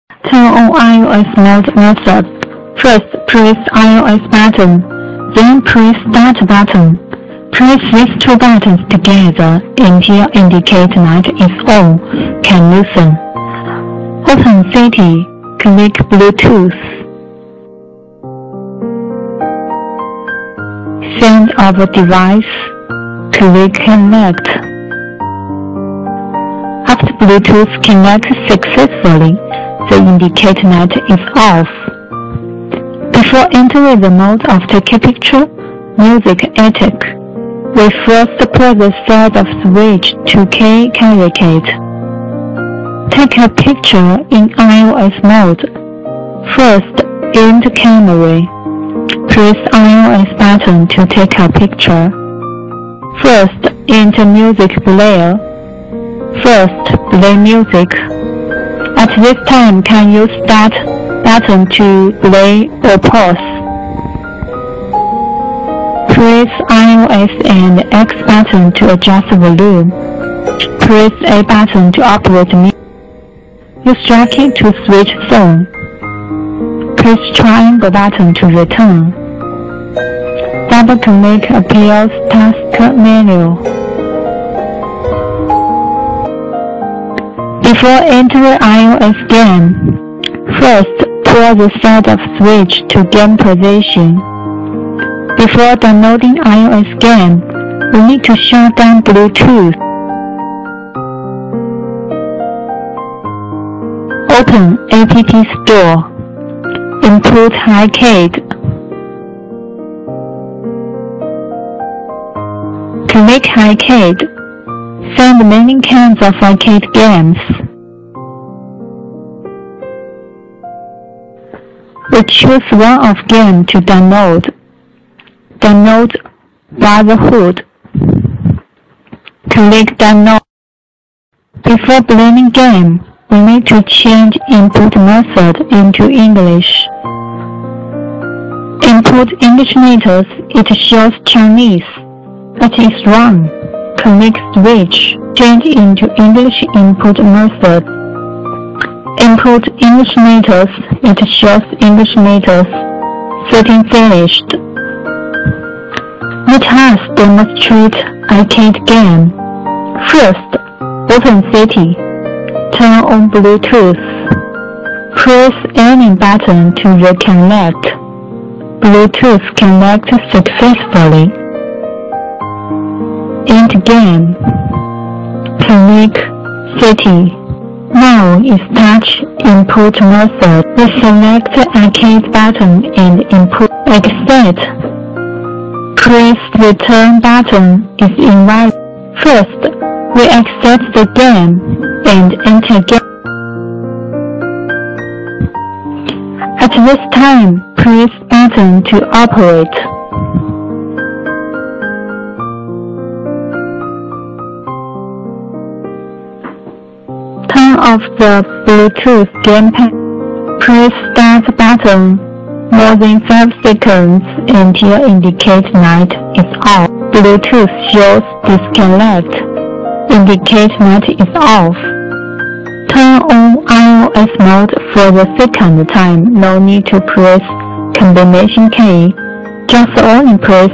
Turn on iOs mode method. First, press iOs button, then press Start button. Press these two buttons together until indicate light is on. Can listen. Open Setting. Click Bluetooth. Send over device. Click Connect. After Bluetooth connects successfully, the indicator light is off. Before entering the mode of Take a Picture, Music Ethic, we first press the side of switch to Caricate. Take a picture in iOS mode. First, enter camera. Press iOS button to take a picture. First, enter music player. First, play music. At this time, can use Start button to play or pause. Press iOS and X button to adjust volume. Press A button to operate music. Use tracking to switch song. Press triangle button to return. Double-click Appeals task menu. Before entering iOS game, first pull the side of switch to game position. Before downloading iOS game, we need to shut down Bluetooth. Open App Store. Input arcade. Click arcade. Find many kinds of arcade games. We choose one of game to download. Download Brotherhood. Click Download. Before playing game, we need to change input method into English. Input English letters, it shows Chinese. That is wrong. Click Switch, change into English input method. Input English letters, it shows English letters. Setting finished. Let us demonstrate arcade game. First, open Setting. Turn on Bluetooth. Press any button to reconnect. Bluetooth connect successfully. End game. Click Setting. Now is touch input method. We select arcade button and input accept. Press return button is invalid. First, we accept the game and enter game. At this time, press button to operate. Turn off the Bluetooth gamepad. Press Start button more than 5 seconds until indicate light is off. Bluetooth shows disconnect. Indicate light is off. Turn on iOS mode for the second time. No need to press combination key. Just only press